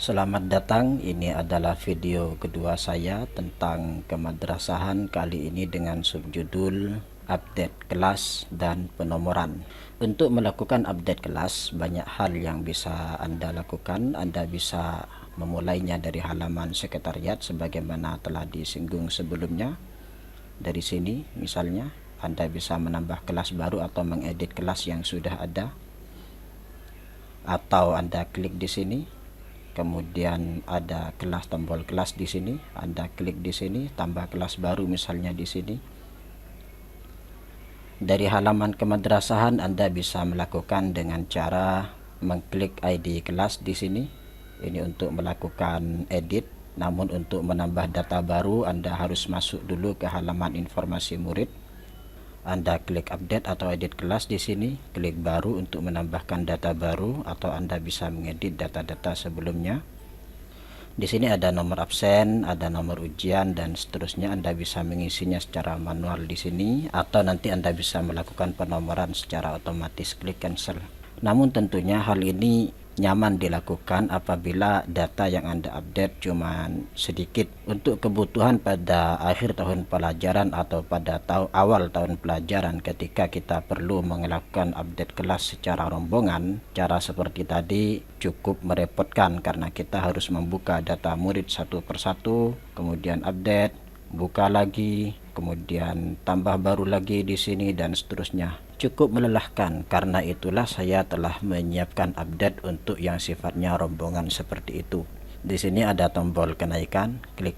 Selamat datang, ini adalah video kedua saya tentang kemadrasahan, kali ini dengan subjudul update kelas dan penomoran. Untuk melakukan update kelas, banyak hal yang bisa Anda lakukan. Anda bisa memulainya dari halaman sekretariat sebagaimana telah disinggung sebelumnya. Dari sini misalnya Anda bisa menambah kelas baru atau mengedit kelas yang sudah ada, atau Anda klik di sini. Kemudian ada kelas, tombol kelas di sini. Anda klik di sini, tambah kelas baru misalnya di sini. Dari halaman kemadrasahan Anda bisa melakukan dengan cara mengklik ID kelas di sini. Ini untuk melakukan edit. Namun untuk menambah data baru Anda harus masuk dulu ke halaman informasi murid. Anda klik update atau edit kelas di sini, klik baru untuk menambahkan data baru, atau Anda bisa mengedit data-data sebelumnya. Di sini ada nomor absen, ada nomor ujian dan seterusnya. Anda bisa mengisinya secara manual di sini, atau nanti Anda bisa melakukan penomoran secara otomatis. Klik cancel. Namun tentunya hal ini nyaman dilakukan apabila data yang Anda update cuman sedikit. Untuk kebutuhan pada akhir tahun pelajaran atau pada awal tahun pelajaran, ketika kita perlu melakukan update kelas secara rombongan, cara seperti tadi cukup merepotkan karena kita harus membuka data murid satu persatu, kemudian update, buka lagi, kemudian tambah baru lagi di sini dan seterusnya. Cukup melelahkan. Karena itulah saya telah menyiapkan update untuk yang sifatnya rombongan seperti itu. Di sini ada tombol kenaikan, klik.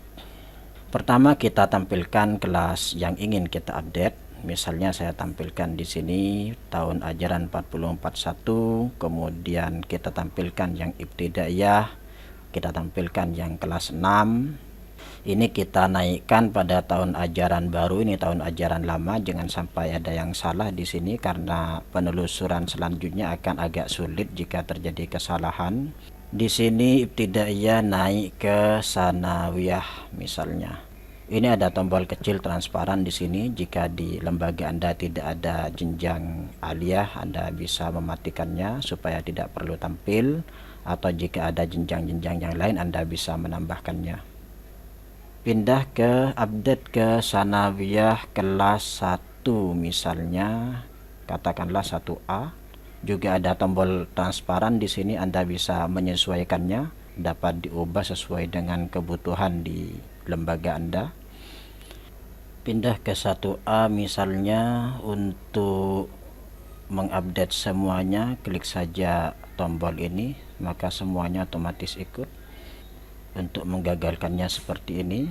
Pertama kita tampilkan kelas yang ingin kita update. Misalnya saya tampilkan di sini tahun ajaran 4041, kemudian kita tampilkan yang ibtidaiyah, kita tampilkan yang kelas 6. Ini kita naikkan pada tahun ajaran baru, ini tahun ajaran lama. Jangan sampai ada yang salah di sini karena penelusuran selanjutnya akan agak sulit jika terjadi kesalahan. Di sini ibtidaiyah naik ke sanawiyah misalnya. Ini ada tombol kecil transparan di sini. Jika di lembaga Anda tidak ada jenjang aliyah, Anda bisa mematikannya supaya tidak perlu tampil, atau jika ada jenjang-jenjang yang lain Anda bisa menambahkannya. Pindah ke update ke sanawiyah kelas 1 misalnya, katakanlah 1A. Juga ada tombol transparan di sini, Anda bisa menyesuaikannya, dapat diubah sesuai dengan kebutuhan di lembaga Anda. Pindah ke 1A misalnya, untuk mengupdate semuanya klik saja tombol ini, maka semuanya otomatis ikut. Untuk menggagalkannya seperti ini,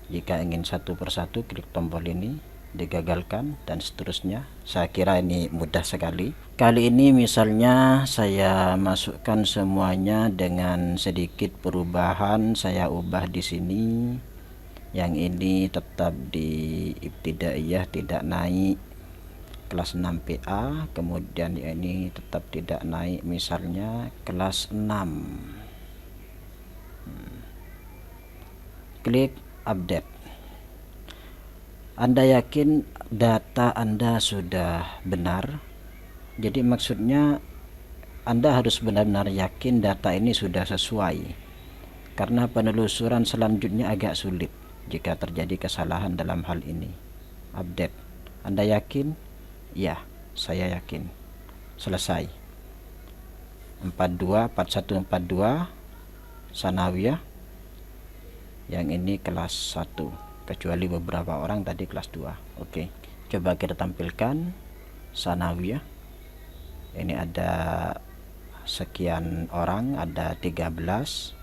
jika ingin satu persatu klik tombol ini, digagalkan dan seterusnya. Saya kira ini mudah sekali. Kali ini misalnya saya masukkan semuanya dengan sedikit perubahan. Saya ubah di sini. Yang ini tetap di ibtidaiyah, tidak naik kelas 6 PA, kemudian ini tetap tidak naik misalnya kelas 6. Klik update. Anda yakin data Anda sudah benar? Jadi maksudnya Anda harus benar-benar yakin data ini sudah sesuai, karena penelusuran selanjutnya agak sulit jika terjadi kesalahan dalam hal ini. Update. Anda yakin? Ya, saya yakin. Selesai. 4142 sanawiyah. Yang ini kelas 1, kecuali beberapa orang tadi kelas 2. Oke, coba kita tampilkan sanawiyah. Ini ada sekian orang, ada 13.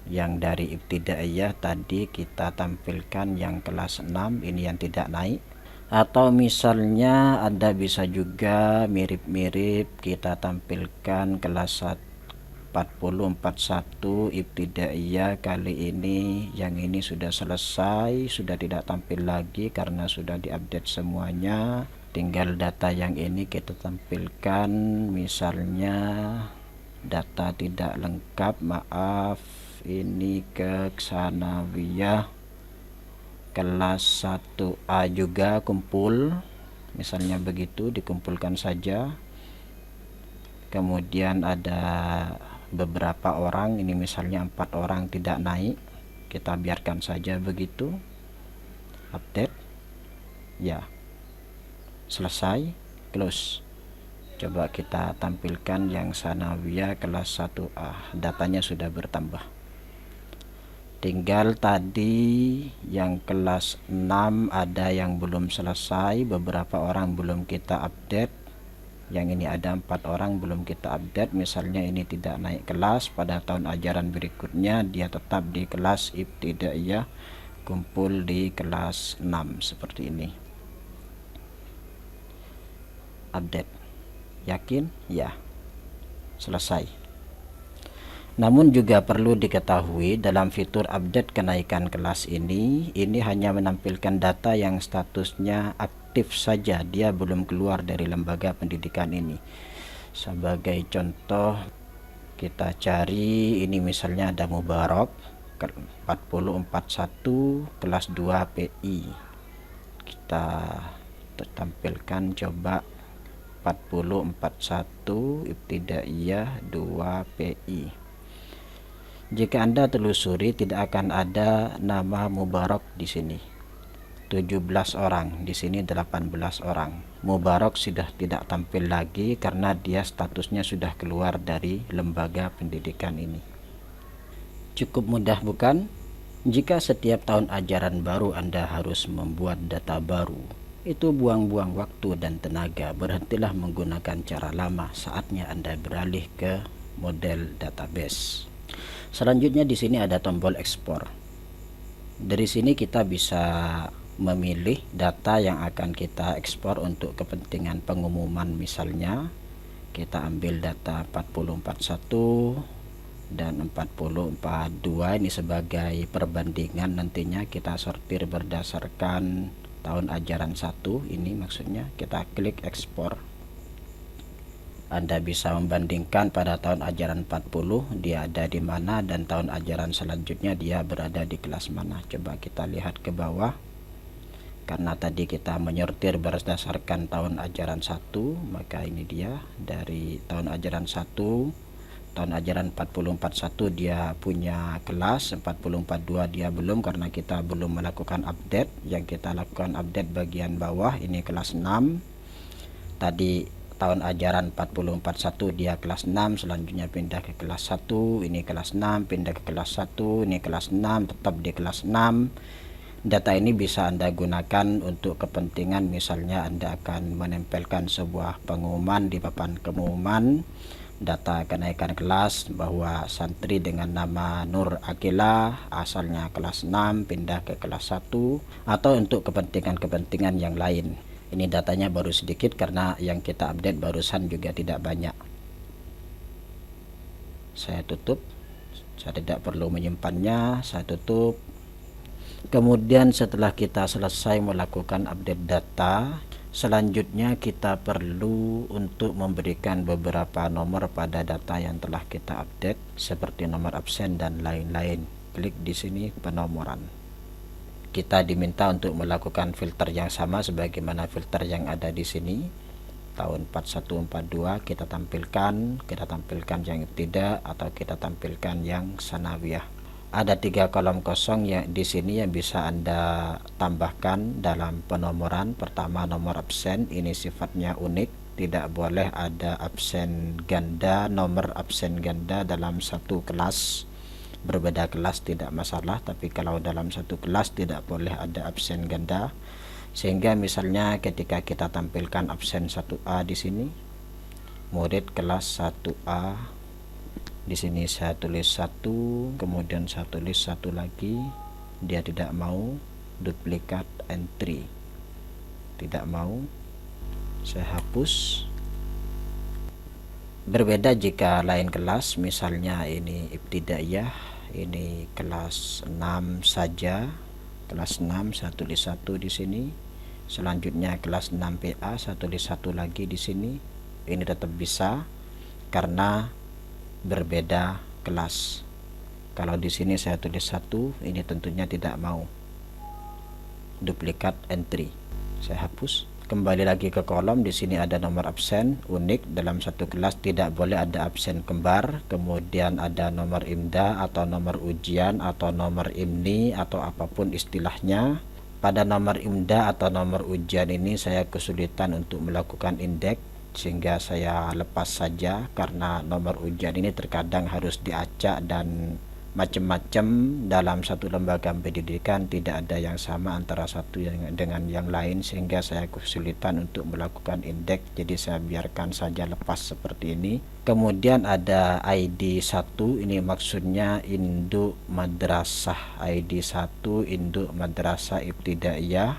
Yang dari ibtidaiyah tadi kita tampilkan yang kelas 6, ini yang tidak naik. Atau misalnya Anda bisa juga mirip-mirip, kita tampilkan kelas 4041 ibtidaiyah. Kali ini yang ini sudah selesai, sudah tidak tampil lagi karena sudah diupdate semuanya. Tinggal data yang ini kita tampilkan, misalnya data tidak lengkap, maaf, ini ke sanawiyah kelas 1A juga kumpul, misalnya begitu, dikumpulkan saja. Kemudian ada beberapa orang, ini misalnya 4 orang tidak naik, kita biarkan saja begitu. Update, ya, selesai, close. Coba kita tampilkan yang Sanawiyah kelas 1A, datanya sudah bertambah. Tinggal tadi yang kelas 6 ada yang belum selesai, beberapa orang belum kita update. Yang ini ada 4 orang belum kita update, misalnya ini tidak naik kelas pada tahun ajaran berikutnya, dia tetap di kelas ibtidaiyah, kumpul di kelas 6 seperti ini. Update, yakin? Ya, selesai. Namun juga perlu diketahui dalam fitur update kenaikan kelas ini hanya menampilkan data yang statusnya aktif saja, dia belum keluar dari lembaga pendidikan ini. Sebagai contoh, kita cari ini misalnya ada Mubarak 4041 kelas 2 PI, kita tampilkan coba 4041 ibtidaiyah 2 PI. Jika Anda telusuri tidak akan ada nama Mubarak di sini. 17 orang, di sini 18 orang. Mubarak sudah tidak tampil lagi karena dia statusnya sudah keluar dari lembaga pendidikan ini. Cukup mudah bukan? Jika setiap tahun ajaran baru Anda harus membuat data baru, itu buang-buang waktu dan tenaga. Berhentilah menggunakan cara lama, saatnya Anda beralih ke model database. Selanjutnya di sini ada tombol ekspor. Dari sini kita bisa memilih data yang akan kita ekspor untuk kepentingan pengumuman. Misalnya kita ambil data 4041 dan 4042 ini sebagai perbandingan, nantinya kita sortir berdasarkan tahun ajaran 1 ini, maksudnya kita klik ekspor. Anda bisa membandingkan pada tahun ajaran 40 dia ada di mana dan tahun ajaran selanjutnya dia berada di kelas mana. Coba kita lihat ke bawah. Karena tadi kita menyortir berdasarkan tahun ajaran 1, maka ini dia dari tahun ajaran 1, tahun ajaran 4041 dia punya kelas, 4042 dia belum karena kita belum melakukan update. Yang kita lakukan update bagian bawah ini kelas 6. Tadi tahun ajaran 4041 dia kelas 6, selanjutnya pindah ke kelas 1, ini kelas 6, pindah ke kelas 1, ini kelas 6, tetap di kelas 6. Data ini bisa Anda gunakan untuk kepentingan, misalnya Anda akan menempelkan sebuah pengumuman di papan pengumuman, data kenaikan kelas bahwa santri dengan nama Nur Akila asalnya kelas 6 pindah ke kelas 1, atau untuk kepentingan-kepentingan yang lain. Ini datanya baru sedikit karena yang kita update barusan juga tidak banyak. Saya tutup, saya tidak perlu menyimpannya, saya tutup. Kemudian setelah kita selesai melakukan update data, selanjutnya kita perlu untuk memberikan beberapa nomor pada data yang telah kita update seperti nomor absen dan lain-lain. Klik di sini penomoran. Kita diminta untuk melakukan filter yang sama sebagaimana filter yang ada di sini. Tahun 4142 kita tampilkan yang tidak, atau kita tampilkan yang Sanawiyah. Ada 3 kolom kosong yang di sini yang bisa Anda tambahkan dalam penomoran. Pertama, nomor absen, ini sifatnya unik, tidak boleh ada absen ganda, nomor absen ganda dalam satu kelas. Berbeda kelas tidak masalah, tapi kalau dalam satu kelas tidak boleh ada absen ganda. Sehingga misalnya ketika kita tampilkan absen 1A di sini, murid kelas 1A, di sini saya tulis 1, kemudian saya tulis 1 lagi, dia tidak mau, duplikat entry, tidak mau, saya hapus. Berbeda jika lain kelas, misalnya ini ibtidaiyah, ini kelas 6 saja, kelas 6 saya tulis 1 di sini. Selanjutnya kelas 6 PA saya tulis 1 lagi di sini. Ini tetap bisa karena berbeda kelas. Kalau di sini saya tulis 1, ini tentunya tidak mau, duplikat entry, saya hapus. Kembali lagi ke kolom, di sini ada nomor absen unik. Dalam satu kelas tidak boleh ada absen kembar. Kemudian ada nomor IMDA atau nomor ujian atau nomor IMNI atau apapun istilahnya. Pada nomor IMDA atau nomor ujian ini saya kesulitan untuk melakukan indeks, sehingga saya lepas saja karena nomor ujian ini terkadang harus diacak dan macam-macam. Dalam satu lembaga pendidikan tidak ada yang sama antara satu dengan yang lain, sehingga saya kesulitan untuk melakukan indeks, jadi saya biarkan saja lepas seperti ini. Kemudian ada ID 1, ini maksudnya induk madrasah. ID 1 induk madrasah ibtidaiyah.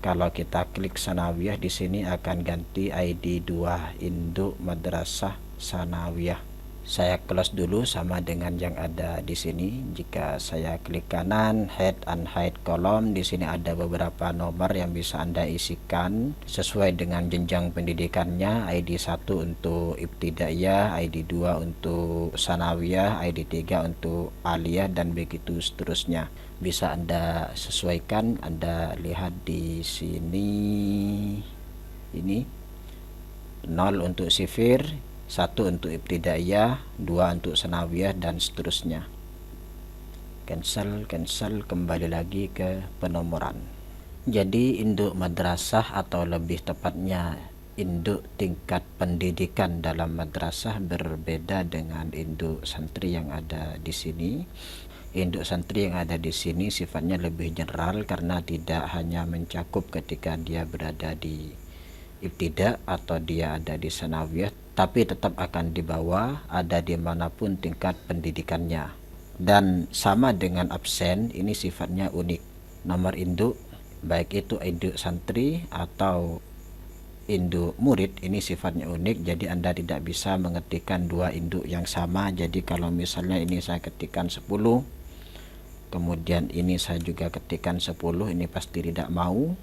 Kalau kita klik sanawiyah di sini akan ganti ID 2 induk madrasah sanawiyah. Saya close dulu sama dengan yang ada di sini. Jika saya klik kanan head and hide column, di sini ada beberapa nomor yang bisa Anda isikan sesuai dengan jenjang pendidikannya. ID 1 untuk ibtidaiyah, ID 2 untuk sanawiyah, ID 3 untuk aliyah, dan begitu seterusnya. Bisa Anda sesuaikan. Anda lihat di sini, ini 0 untuk sifir, 1 untuk ibtidaiyah, 2 untuk sanawiyah, dan seterusnya. Cancel, kembali lagi ke penomoran. Jadi induk madrasah atau lebih tepatnya induk tingkat pendidikan dalam madrasah berbeda dengan induk santri yang ada di sini. Induk santri yang ada di sini sifatnya lebih general karena tidak hanya mencakup ketika dia berada di ibtida atau dia ada di sanawiyah, tapi tetap akan dibawa ada dimanapun tingkat pendidikannya. Dan sama dengan absen, ini sifatnya unik. Nomor induk, baik itu induk santri atau induk murid, ini sifatnya unik. Jadi Anda tidak bisa mengetikkan dua induk yang sama. Jadi kalau misalnya ini saya ketikkan 10, kemudian ini saya juga ketikkan 10, ini pasti tidak mau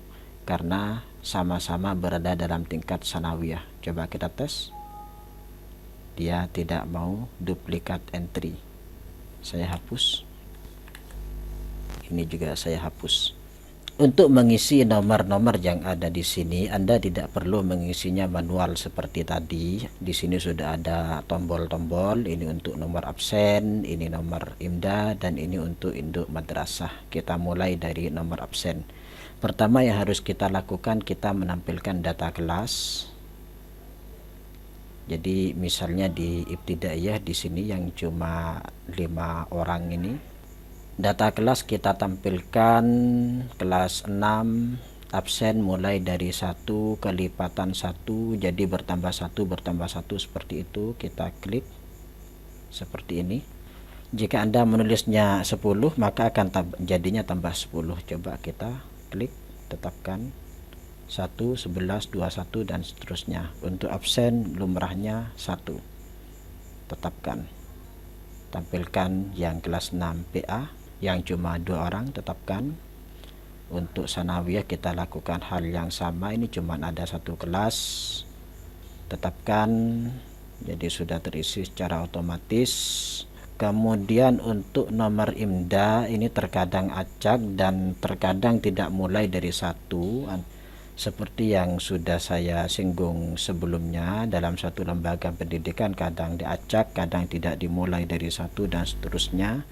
karena sama-sama berada dalam tingkat sanawiyah. Coba kita tes. Dia tidak mau duplikat entry. Saya hapus. Ini juga saya hapus. Untuk mengisi nomor-nomor yang ada di sini, Anda tidak perlu mengisinya manual seperti tadi. Di sini sudah ada tombol-tombol. Ini untuk nomor absen, ini nomor IMDA, dan ini untuk induk madrasah. Kita mulai dari nomor absen. Pertama yang harus kita lakukan, kita menampilkan data kelas. Jadi misalnya di ibtidaiyah di sini yang cuma 5 orang ini, data kelas kita tampilkan kelas 6 absen mulai dari 1 kelipatan 1, jadi bertambah 1 seperti itu. Kita klik seperti ini. Jika Anda menulisnya 10, maka akan jadinya tambah 10. Coba kita klik, tetapkan 1, 11, 21, dan seterusnya. Untuk absen lumrahnya 1, tetapkan. Tampilkan yang kelas 6 PA yang cuma 2 orang, tetapkan. Untuk sanawiyah kita lakukan hal yang sama, ini cuma ada 1 kelas, tetapkan. Jadi sudah terisi secara otomatis. Kemudian untuk nomor IMDA ini terkadang acak dan terkadang tidak mulai dari 1, seperti yang sudah saya singgung sebelumnya. Dalam satu lembaga pendidikan kadang diacak, kadang tidak dimulai dari 1, dan seterusnya.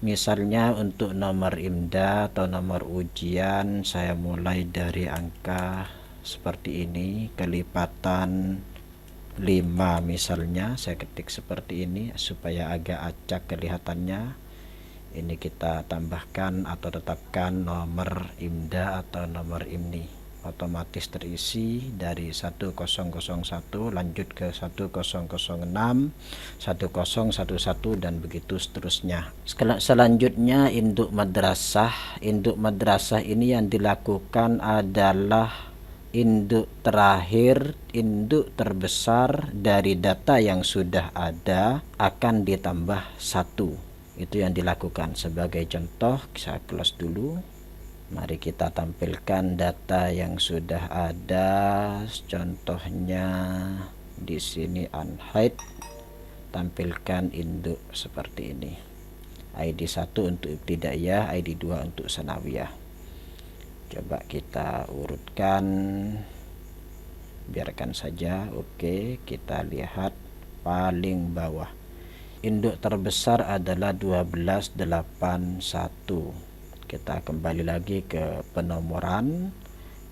Misalnya untuk nomor IMDA atau nomor ujian, saya mulai dari angka seperti ini, kelipatan 5 misalnya. Saya ketik seperti ini supaya agak acak kelihatannya. Ini kita tambahkan atau tetapkan nomor IMDA atau nomor IMNI, otomatis terisi dari 1001 lanjut ke 1006, 1011, dan begitu seterusnya. Selanjutnya induk madrasah. Induk madrasah ini yang dilakukan adalah induk terakhir, induk terbesar dari data yang sudah ada akan ditambah 1. Itu yang dilakukan. Sebagai contoh, saya close dulu. Mari kita tampilkan data yang sudah ada. Contohnya di sini unhide. Tampilkan induk seperti ini. ID 1 untuk ibtidaiyah, ID 2 untuk sanawiyah. Coba kita urutkan, biarkan saja. Oke, kita lihat paling bawah. Induk terbesar adalah 1281. Kita kembali lagi ke penomoran.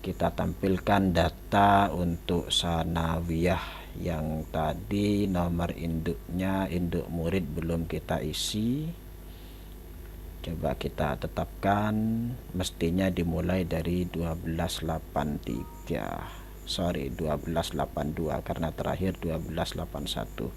Kita tampilkan data untuk sanawiyah yang tadi nomor induknya, induk murid belum kita isi. Coba kita tetapkan, mestinya dimulai dari 1282 karena terakhir 1281.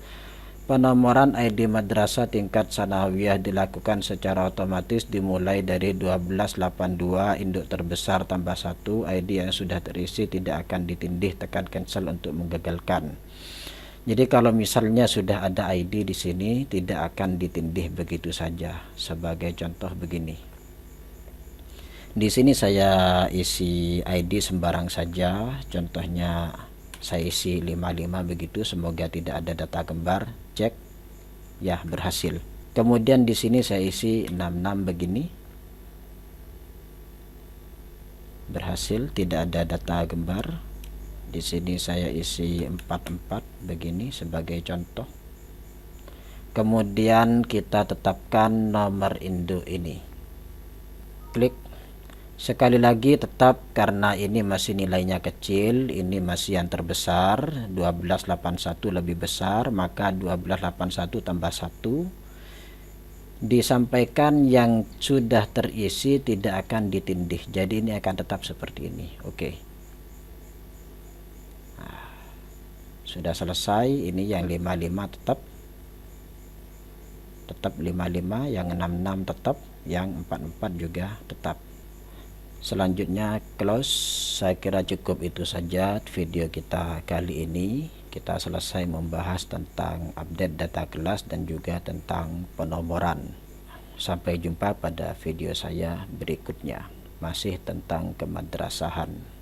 Penomoran ID madrasah tingkat sanawiyah dilakukan secara otomatis dimulai dari 1282, induk terbesar tambah 1. ID yang sudah terisi tidak akan ditindih, tekan cancel untuk menggagalkan. Jadi kalau misalnya sudah ada ID di sini tidak akan ditindih begitu saja. Sebagai contoh begini. Di sini saya isi ID sembarang saja. Contohnya saya isi 55 begitu, semoga tidak ada data kembar. Cek. Ya, berhasil. Kemudian di sini saya isi 66 begini. Berhasil, tidak ada data kembar. Di sini saya isi 44 begini sebagai contoh. Kemudian kita tetapkan nomor induk ini. Klik. Sekali lagi tetap, karena ini masih nilainya kecil, ini masih yang terbesar, 1281 lebih besar, maka 1281 tambah 1. Disampaikan yang sudah terisi tidak akan ditindih. Jadi ini akan tetap seperti ini. Oke. Sudah selesai. Ini yang 55 tetap 55, yang 66 tetap, yang 44 juga tetap. Selanjutnya close. Saya kira cukup itu saja video kita kali ini. Kita selesai membahas tentang update data kelas dan juga tentang penomoran. Sampai jumpa pada video saya berikutnya, masih tentang kemadrasahan.